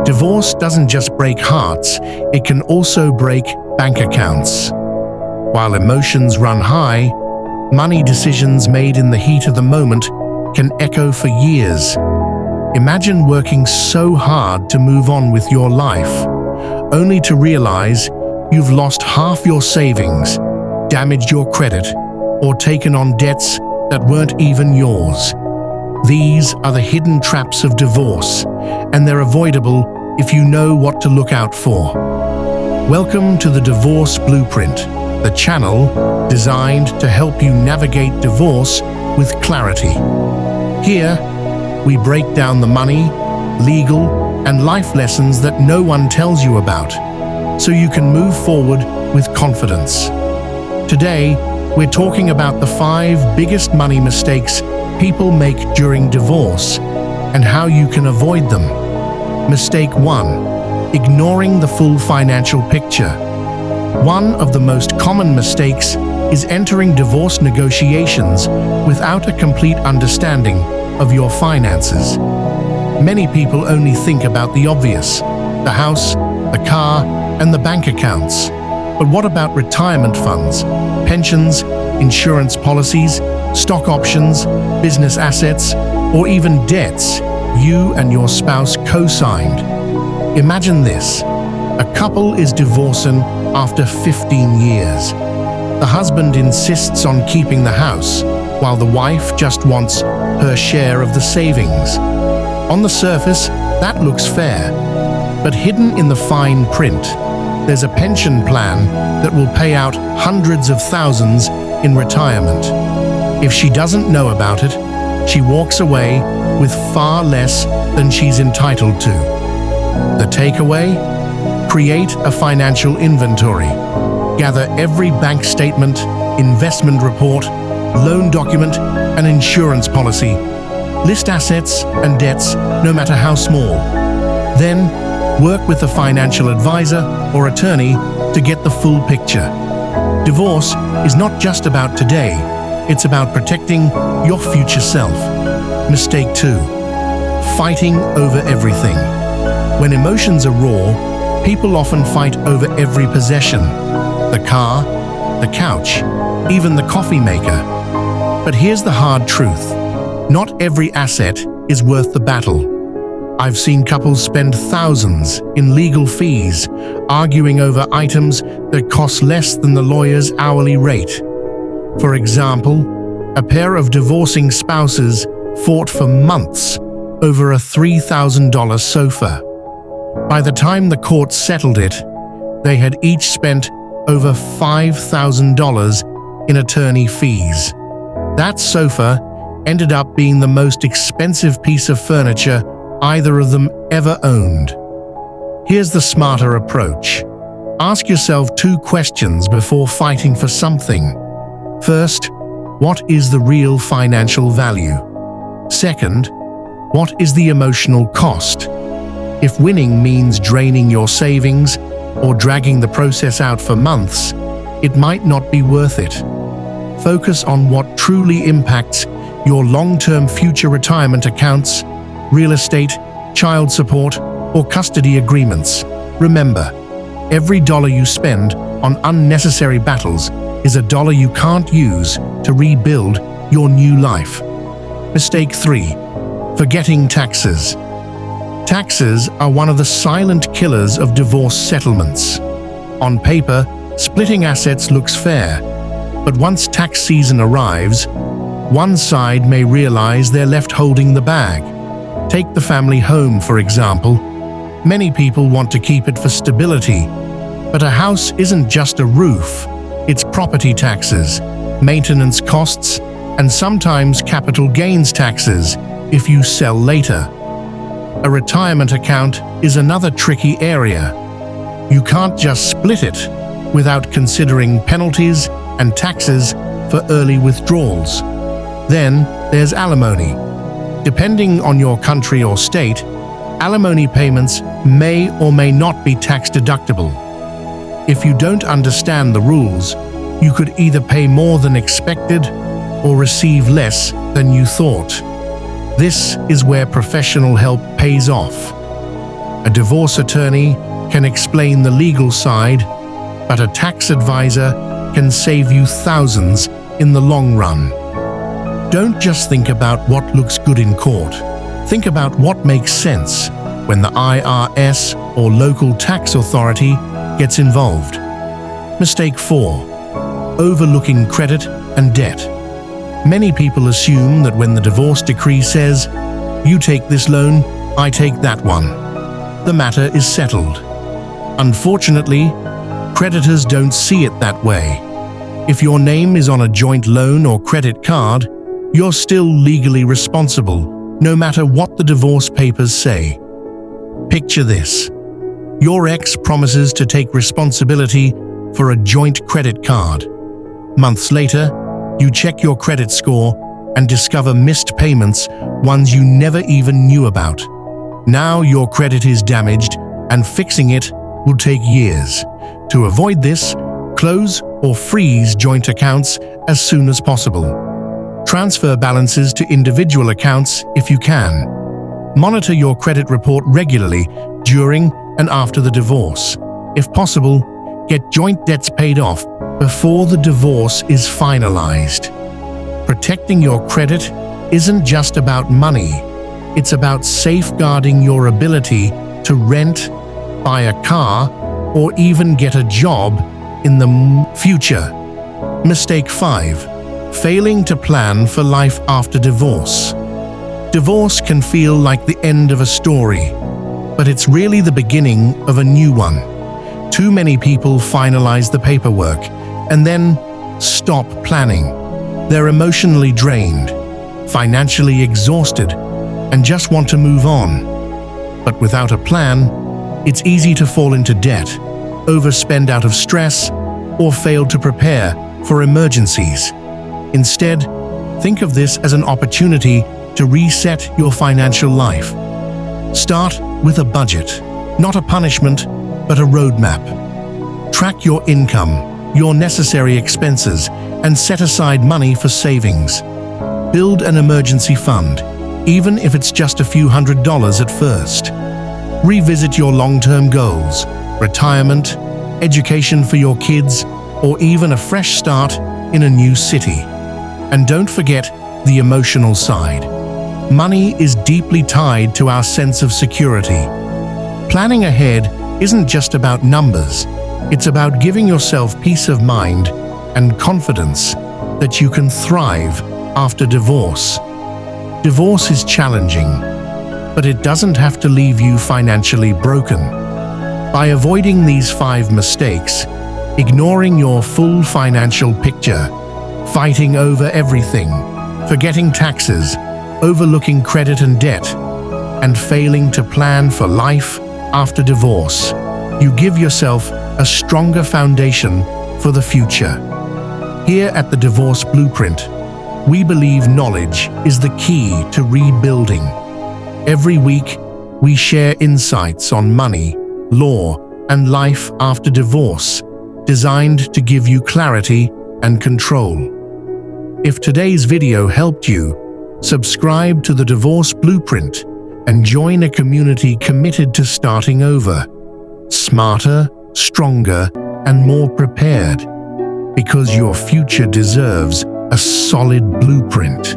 Divorce doesn't just break hearts, it can also break bank accounts. While emotions run high, money decisions made in the heat of the moment can echo for years. Imagine working so hard to move on with your life, only to realize you've lost half your savings, damaged your credit, or taken on debts that weren't even yours. These are the hidden traps of divorce, and they're avoidable if you know what to look out for. Welcome to the Divorce Blueprint, the channel designed to help you navigate divorce with clarity. Here, we break down the money, legal, and life lessons that no one tells you about, so you can move forward with confidence. Today, we're talking about the 5 biggest money mistakes people make during divorce and how you can avoid them. Mistake 1: ignoring the full financial picture. One of the most common mistakes is entering divorce negotiations without a complete understanding of your finances. Many people only think about the obvious: the house, the car, and the bank accounts. But what about retirement funds, pensions, insurance policies, stock options, business assets, or even debts you and your spouse co-signed? Imagine this: a couple is divorcing after 15 years. The husband insists on keeping the house, while the wife just wants her share of the savings. On the surface, that looks fair, but hidden in the fine print, there's a pension plan that will pay out hundreds of thousands in retirement. If she doesn't know about it, she walks away with far less than she's entitled to. The takeaway? Create a financial inventory. Gather every bank statement, investment report, loan document, and insurance policy. List assets and debts, no matter how small. Then, work with a financial advisor or attorney to get the full picture. Divorce is not just about today, it's about protecting your future self. Mistake 2: fighting over everything. When emotions are raw, people often fight over every possession: the car, the couch, even the coffee maker. But here's the hard truth: not every asset is worth the battle. I've seen couples spend thousands in legal fees, arguing over items that cost less than the lawyer's hourly rate. For example, a pair of divorcing spouses fought for months over a $3,000 sofa. By the time the court settled it, they had each spent over $5,000 in attorney fees. That sofa ended up being the most expensive piece of furniture either of them ever owned. Here's the smarter approach. Ask yourself 2 questions before fighting for something. First, what is the real financial value? Second, what is the emotional cost? If winning means draining your savings or dragging the process out for months, it might not be worth it. Focus on what truly impacts your long-term future retirement accounts, real estate, child support, or custody agreements. Remember, every dollar you spend on unnecessary battles is a dollar you can't use to rebuild your new life. Mistake 3: forgetting taxes. Taxes are one of the silent killers of divorce settlements. On paper, splitting assets looks fair, but once tax season arrives, one side may realize they're left holding the bag. Take the family home, for example. Many people want to keep it for stability, but a house isn't just a roof. It's property taxes, maintenance costs, and sometimes capital gains taxes if you sell later. A retirement account is another tricky area. You can't just split it without considering penalties and taxes for early withdrawals. Then there's alimony. Depending on your country or state, alimony payments may or may not be tax deductible. If you don't understand the rules, you could either pay more than expected or receive less than you thought. This is where professional help pays off. A divorce attorney can explain the legal side, but a tax advisor can save you thousands in the long run. Don't just think about what looks good in court. Think about what makes sense when the IRS or local tax authority gets involved. Mistake 4. Overlooking credit and debt. Many people assume that when the divorce decree says, "You take this loan, I take that one," the matter is settled. Unfortunately, creditors don't see it that way. If your name is on a joint loan or credit card, you're still legally responsible, no matter what the divorce papers say. Picture this. Your ex promises to take responsibility for a joint credit card. Months later, you check your credit score and discover missed payments, ones you never even knew about. Now your credit is damaged, and fixing it will take years. To avoid this, close or freeze joint accounts as soon as possible. Transfer balances to individual accounts if you can. Monitor your credit report regularly during and after the divorce. If possible, get joint debts paid off before the divorce is finalized. Protecting your credit isn't just about money. It's about safeguarding your ability to rent, buy a car, or even get a job in the future. Mistake 5. Failing to plan for life after divorce. Divorce can feel like the end of a story, but it's really the beginning of a new one. Too many people finalize the paperwork and then stop planning. They're emotionally drained, financially exhausted, and just want to move on. But without a plan, it's easy to fall into debt, overspend out of stress, or fail to prepare for emergencies. Instead, think of this as an opportunity to reset your financial life. Start with a budget, not a punishment, but a roadmap. Track your income, your necessary expenses, and set aside money for savings. Build an emergency fund, even if it's just a few $100s at first. Revisit your long-term goals, retirement, education for your kids, or even a fresh start in a new city. And don't forget the emotional side. Money is deeply tied to our sense of security. Planning ahead isn't just about numbers. It's about giving yourself peace of mind and confidence that you can thrive after divorce. Divorce is challenging, but it doesn't have to leave you financially broken. By avoiding these 5 mistakes, ignoring your full financial picture, fighting over everything, forgetting taxes, overlooking credit and debt, and failing to plan for life after divorce, you give yourself a stronger foundation for the future. Here at the Divorce Blueprint, we believe knowledge is the key to rebuilding. Every week, we share insights on money, law, and life after divorce, designed to give you clarity and control. If today's video helped you, subscribe to the Divorce Blueprint and join a community committed to starting over, smarter, stronger, and more prepared, because your future deserves a solid blueprint.